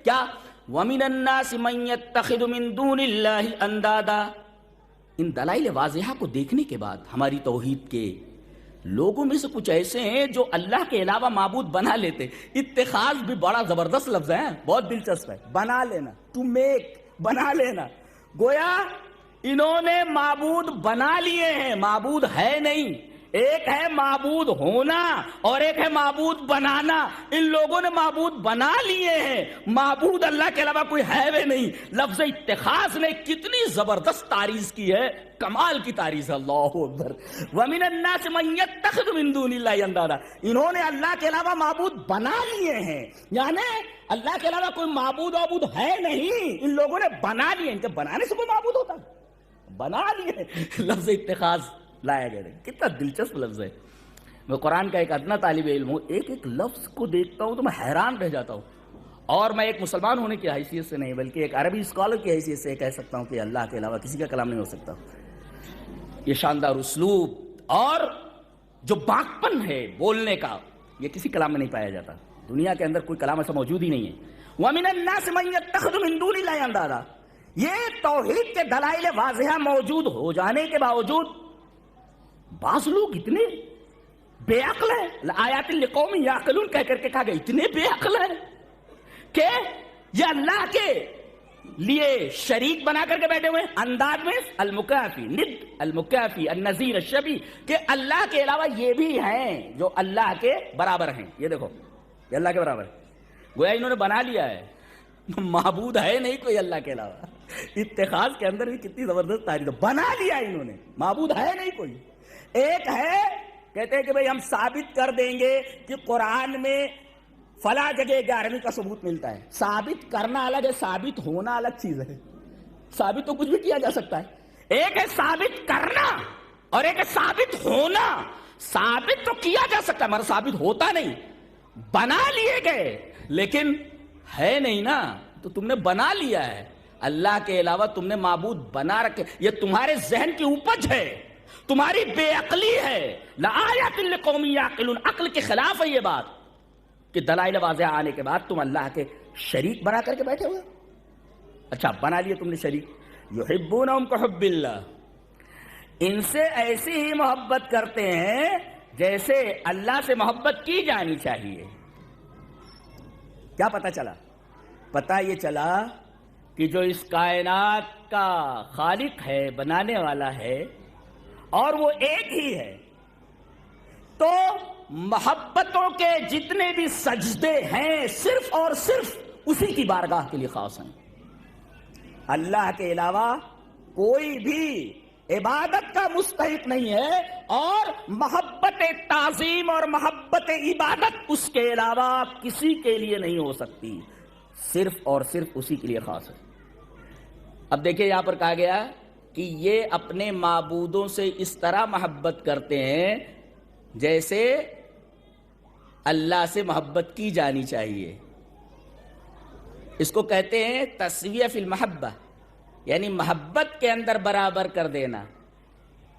کیا وَمِنَ النَّاسِ مَن يَتَّخِذُ مِن دُونِ اللَّهِ أَندَادًا۔ ان دلائل واضحہ کو دیکھنے کے بعد ہماری توحید کے لوگوں میں سے کچھ ایسے ہیں جو اللہ کے علاوہ معبود بنا لیتے۔ اتخاذ بھی بڑا زبردست لفظ ہے، بہت دلچسپ ہے، بنا لینا، ٹو میک، بنا لینا۔ گویا انہوں نے معبود بنا لیے ہیں، معبود ہے نہیں۔ ایک ہے معبود ہونا اور ایک ہے معبود بنانا۔ ان لوگوں نے معبود بنا لیے ہیں، معبود اللہ کے علاوہ کوئی ہے بھی نہیں۔ لفظ اتخاذ نے کتنی زبردست تعریف کی ہے، کمال کی تعریف ہے، اللہ اکبر۔ وَمِنَ النَّاسِ مَن يَتَّخِذُ مِن دُونِ اللَّهِ أَندَادًا۔ انہوں نے اللہ کے علاوہ معبود بنا لیے ہیں، یعنی اللہ کے علاوہ کوئی معبود ہے نہیں، ان لوگوں نے بنا لیے۔ ان کے بنانے سے کوئی معبود ہوتا ہے؟ بنا لیے۔ لفظ اتخاذ لایا گیا ہے، کتنا دلچسپ لفظ ہے۔ میں قرآن کا ایک ادنا طالب علم ہوں، ایک ایک لفظ کو دیکھتا ہوں تو میں حیران رہ جاتا ہوں، اور میں ایک مسلمان ہونے کی حیثیت سے نہیں بلکہ ایک عربی اسکالر کی حیثیت سے کہہ سکتا ہوں کہ اللہ کے علاوہ کسی کا کلام نہیں ہو سکتا۔ یہ شاندار اسلوب اور جو باکپن ہے بولنے کا، یہ کسی کلام میں نہیں پایا جاتا۔ دنیا کے اندر کوئی کلام ایسا موجود ہی نہیں ہے۔ وَمِنَ النَّاسِ مَن يَتَّخِذُ مِن دُونِ اللَّهِ أَندَادًا۔ یہ توحید کے دلائل واضحہ موجود ہو جانے کے باوجود بعض لوگ اتنے بے عقل ہیں، آیات لقوم یعقلون کہہ کر کے کہا گیا، اتنے بے عقل ہیں کہ یہ اللہ کے لیے شریک بنا کر کے بیٹھے ہوئے ہیں۔ انداز میں المکافی، ند المکافی، النظیر، الشبیہ، کہ اللہ کے علاوہ یہ بھی ہیں جو اللہ کے برابر ہیں۔ یہ دیکھو، یہ اللہ کے برابر ہے، گویا انہوں نے بنا لیا ہے، معبود ہے نہیں کوئی اللہ کے علاوہ۔ اتخاذ کے اندر بھی کتنی زبردست تعریف، بنا لیا انہوں نے، معبود ہے نہیں کوئی۔ ایک ہے کہتے ہیں کہ بھئی ہم ثابت کر دیں گے کہ قرآن میں فلاں جگہ 11ویں کا ثبوت ملتا ہے۔ ثابت کرنا الگ ہے، ثابت ہونا الگ چیز ہے۔ ثابت تو کچھ بھی کیا جا سکتا ہے، ایک ہے ثابت کرنا اور ایک ہے ثابت ہونا۔ ثابت تو کیا جا سکتا ہے مگر ثابت ہوتا نہیں۔ بنا لیے گئے لیکن ہے نہیں نا، تو تم نے بنا لیا ہے۔ اللہ کے علاوہ تم نے معبود بنا رکھے، یہ تمہارے ذہن کی اپج ہے، تمہاری بے عقلی ہے۔ لآیات لقوم یعقلون، عقل کے خلاف ہے یہ بات کہ دلائل واضح آنے کے بعد تم اللہ کے شریک بنا کر کے بیٹھے ہوئے۔ اچھا، بنا لیے تم نے شریک۔ یحبونہم کحب اللہ، ان سے ایسی ہی محبت کرتے ہیں جیسے اللہ سے محبت کی جانی چاہیے۔ کیا پتہ چلا؟ پتہ یہ چلا کہ جو اس کائنات کا خالق ہے، بنانے والا ہے، اور وہ ایک ہی ہے، تو محبتوں کے جتنے بھی سجدے ہیں صرف اور صرف اسی کی بارگاہ کے لیے خاص ہیں۔ اللہ کے علاوہ کوئی بھی عبادت کا مستحق نہیں ہے، اور محبت تعظیم اور محبت عبادت اس کے علاوہ کسی کے لیے نہیں ہو سکتی، صرف اور صرف اسی کے لیے خاص ہے۔ اب دیکھیں یہاں پر کہا گیا کہ یہ اپنے معبودوں سے اس طرح محبت کرتے ہیں جیسے اللہ سے محبت کی جانی چاہیے۔ اس کو کہتے ہیں تسویہ فی المحبہ، یعنی محبت کے اندر برابر کر دینا۔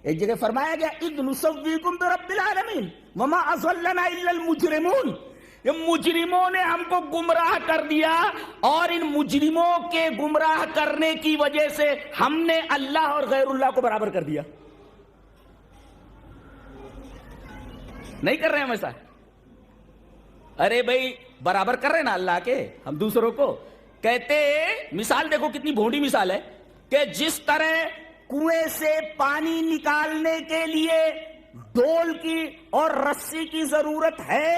ایک جگہ فرمایا گیا اذ نسویکم برب العالمین وما اضلنا الا المجرمون، یہ مجرموں نے ہم کو گمراہ کر دیا، اور ان مجرموں کے گمراہ کرنے کی وجہ سے ہم نے اللہ اور غیر اللہ کو برابر کر دیا۔ نہیں کر رہے ہیں ایسا؟ ارے بھائی برابر کر رہے ہیں نا اللہ کے ہم دوسروں کو۔ کہتے مثال دیکھو کتنی بھونڈی مثال ہے کہ جس طرح کنویں سے پانی نکالنے کے لیے ڈول کی اور رسی کی ضرورت ہے،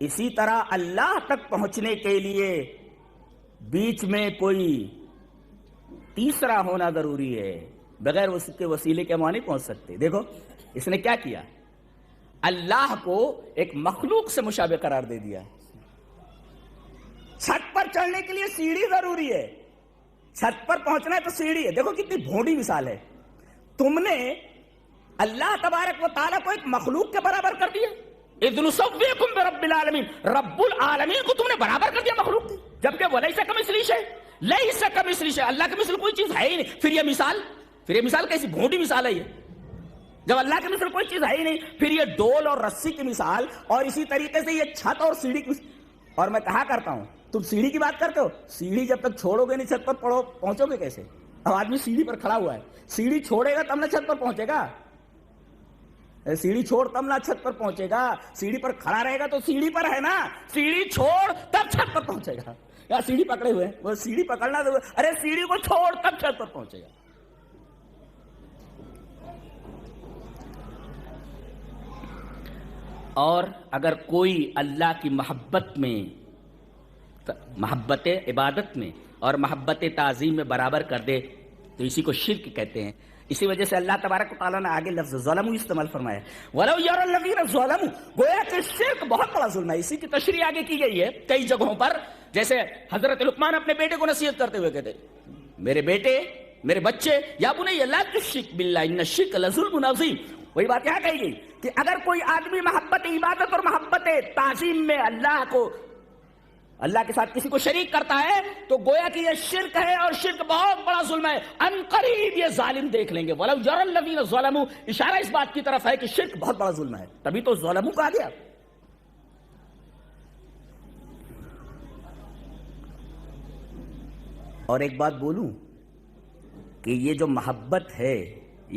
اسی طرح اللہ تک پہنچنے کے لیے بیچ میں کوئی تیسرا ہونا ضروری ہے، بغیر اس کے وسیلے کے وہاں نہیں پہنچ سکتے۔ دیکھو اس نے کیا کیا، اللہ کو ایک مخلوق سے مشابہ قرار دے دیا۔ چھت پر چڑھنے کے لیے سیڑھی ضروری ہے، چھت پر پہنچنا ہے تو سیڑھی ہے۔ دیکھو کتنی بھونڈی مثال ہے، تم نے اللہ تبارک و تعالیٰ کو ایک مخلوق کے برابر کر دیا۔ اذ نسویکم برب العالمین، رب العالمین کو تم نے برابر کر دیا مخلوق کی، جبکہ ولیس کمثلہ شیء، لیس کمثلہ شیء، اللہ کے مثل کوئی چیز ہے ہی نہیں۔ پھر یہ مثال کیسی بھونڈی مثال ہے یہ، جب اللہ کے مثل کوئی چیز ہے ہی نہیں۔ پھر یہ ڈول اور رسی کی مثال، اور اسی طریقے سے یہ چھت اور سیڑھی کی مثال۔ اور میں کہا کرتا ہوں تم سیڑھی کی بات کرتے ہو، سیڑھی جب تک چھوڑو گے نہیں چھت پر پہنچو گے کیسے؟ اب آدمی سیڑھی پر کھڑا ہوا ہے، سیڑھی چھوڑے گا تب نہ چھت پر پہنچے گا، سیڑھی چھوڑ تب نہ چھت پر پہنچے گا، سیڑھی پر کھڑا رہے گا تو سیڑھی پر ہے نا، سیڑھی چھوڑ تب چھت پر پہنچے گا. یا سیڑھی پکڑے ہوئے ہیں، وہ سیڑھی پکڑنا، ارے سیڑھی کو چھوڑ تب چھت پر پہنچے گا. اور اگر کوئی اللہ کی محبت میں، محبت عبادت میں اور محبت تعظیم میں برابر کر دے تو اسی کو شرک کہتے ہیں. اسی وجہ سے اللہ تبارک و تعالیٰ نے آگے لفظ ظلموا استعمال فرمایا، وَلَوْ يَرَى الَّذِينَ ظَلَمُوا، گویا کہ شرک بہت بڑا ظلم ہے. اسی کی تشریح آگے کی گئی ہے کئی جگہوں پر، جیسے حضرت لقمان اپنے بیٹے کو نصیحت کرتے ہوئے کہتے، میرے بیٹے، میرے بچے، یا بنی لا تشرک باللہ ان الشرک لظلم عظیم. وہی بات یہاں کہی گئی کہ اگر کوئی آدمی محبت عبادت اور محبت تعظیم میں اللہ کے ساتھ کسی کو شریک کرتا ہے تو گویا کہ یہ شرک ہے، اور شرک بہت بڑا ظلم ہے. ان قریب یہ ظالم دیکھ لیں گے. وَلَوْ يَرَى الَّذِينَ ظَلَمُوا، اشارہ اس بات کی طرف ہے کہ شرک بہت بڑا ظلم ہے، تبھی تو ظلموا کہا گیا. اور ایک بات بولوں کہ یہ جو محبت ہے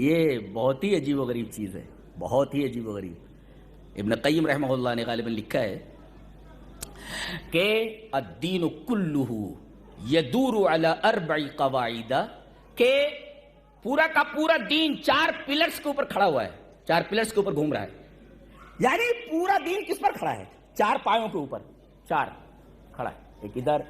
یہ بہت ہی عجیب و غریب چیز ہے، بہت ہی عجیب و غریب. ابن قیم رحمہ اللہ نے غالباً لکھا ہے کہ الدین کلہ یدور علی 4 قواعد، کہ پورا کا پورا دین 4 پلرز کے اوپر کھڑا ہوا ہے، 4 پلرز کے اوپر گھوم رہا ہے. یعنی پورا دین کس پر کھڑا ہے؟ 4 پایوں کے اوپر، 4 کھڑا ہے، ایک ادھر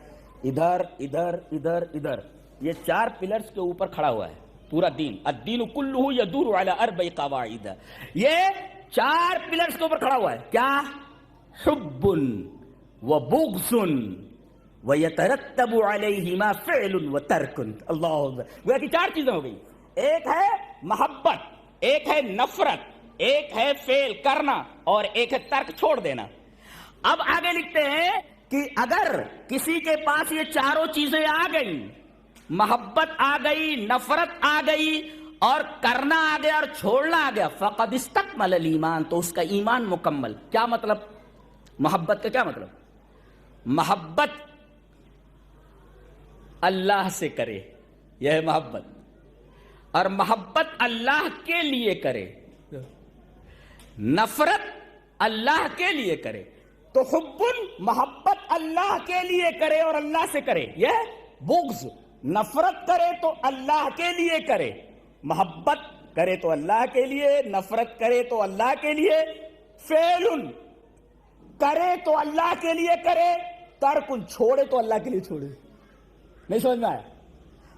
ادھر ادھر ادھر ادھر، یہ 4 پلرز کے اوپر کھڑا ہوا ہے پورا دین. الدین کلہ یدور علی 4 قواعد، یہ 4 پلرز کے اوپر کھڑا ہوا ہے. کیا؟ حب وبغض ويترتب عليهما فعل وترك. اللہ اکبر. وہ کہ 4 چیزیں ہو گئی، ایک ہے محبت، ایک ہے نفرت، ایک ہے فعل کرنا، اور ایک ہے ترک چھوڑ دینا. اب آگے لکھتے ہیں کہ اگر کسی کے پاس یہ 4 چیزیں آ گئی، محبت آ گئی، نفرت آ گئی، اور کرنا آ گیا اور چھوڑنا آ گیا، فقد استکمل الایمان، تو اس کا ایمان مکمل. کیا مطلب؟ محبت کا کیا مطلب؟ محبت اللہ سے کرے، یہ ہے محبت، اور محبت اللہ کے لیے کرے، نفرت اللہ کے لیے کرے. تو حب، محبت اللہ کے لیے کرے اور اللہ سے کرے، یہ بغض، نفرت کرے تو اللہ کے لیے کرے، محبت کرے تو اللہ کے لیے، نفرت کرے تو اللہ کے لیے، فعل کرے تو اللہ کے لیے کرے، ترک چھوڑے تو اللہ کے لیے چھوڑے. نہیں سمجھ میں آیا؟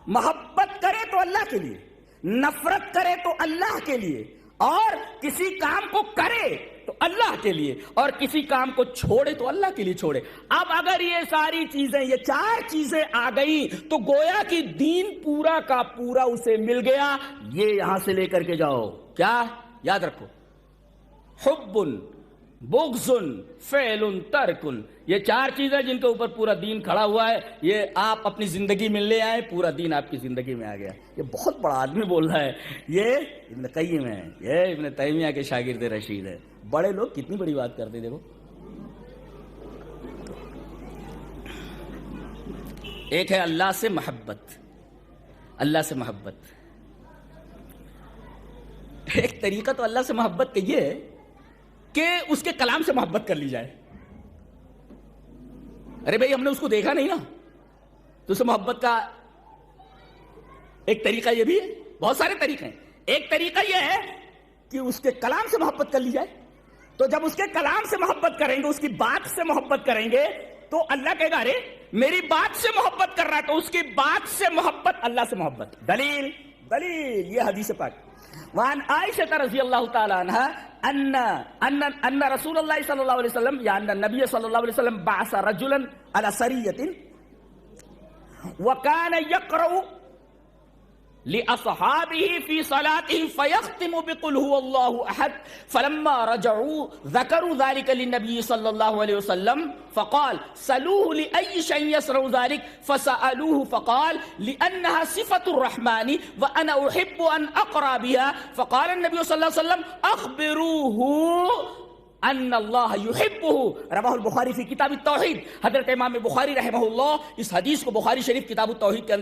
محبت کرے تو اللہ کے لیے، نفرت کرے تو اللہ کے لیے، اور کسی کام کو کرے تو اللہ کے لیے، اور کسی کام کو چھوڑے تو اللہ کے لیے چھوڑے. اب اگر یہ ساری چیزیں، یہ 4 چیزیں آ گئیں تو گویا کہ دین پورا کا پورا اسے مل گیا. یہ یہاں سے لے کر کے جاؤ، کیا یاد رکھو؟ حب، بغض، فعل، ترک، یہ 4 چیزیں جن کے اوپر پورا دین کھڑا ہوا ہے. یہ آپ اپنی زندگی میں لے آئے، پورا دین آپ کی زندگی میں آ گیا. یہ بہت بڑا آدمی بول رہا ہے، یہ ابن قیم ہے، یہ ابن تیمیہ کے شاگرد رشید ہے. بڑے لوگ کتنی بڑی بات کرتے. دیکھو، ایک ہے اللہ سے محبت، اللہ سے محبت. ایک طریقہ تو اللہ سے محبت کا یہ ہے کہ اس کے کلام سے محبت کر لی جائے. ارے بھائی، ہم نے اس کو دیکھا نہیں نا، تو اسے محبت کا ایک طریقہ یہ بھی ہے. بہت سارے طریقے ہیں. ایک طریقہ یہ ہے کہ اس کے کلام سے محبت کر لی جائے. تو جب اس کے کلام سے محبت کریں گے، اس کی بات سے محبت کریں گے، تو اللہ کہے گا ارے میری بات سے محبت کر رہا ہے، تو اس کی بات سے محبت، اللہ سے محبت. دلیل یہ حدیث پاک. وعن عائشہ رضی اللہ تعالی عنہ ان رسول اللہ صلی اللہ علیہ وسلم، یا ان النبی صلی اللہ علیہ وسلم بعث رجلا على سریۃ وكان يقرأ لأصحابه في صلاتهم فيختم بقل هو الله أحد. فلما رجعوا ذكروا ذلك للنبي صلى الله عليه وسلم فقال سألوه لأي شيء يصنع ذلك، فسألوه فقال لأنها صفة الرحمن وأنا أحب أن أقرأ بها. فقال النبي صلى الله عليه وسلم أخبروه ان اللہ یحبہ رواہ البخاری فی کتاب التوحید. حضرت امام بخاری رحمہ اللہ اس حدیث کو بخاری شریف کتاب التوحید کے اندر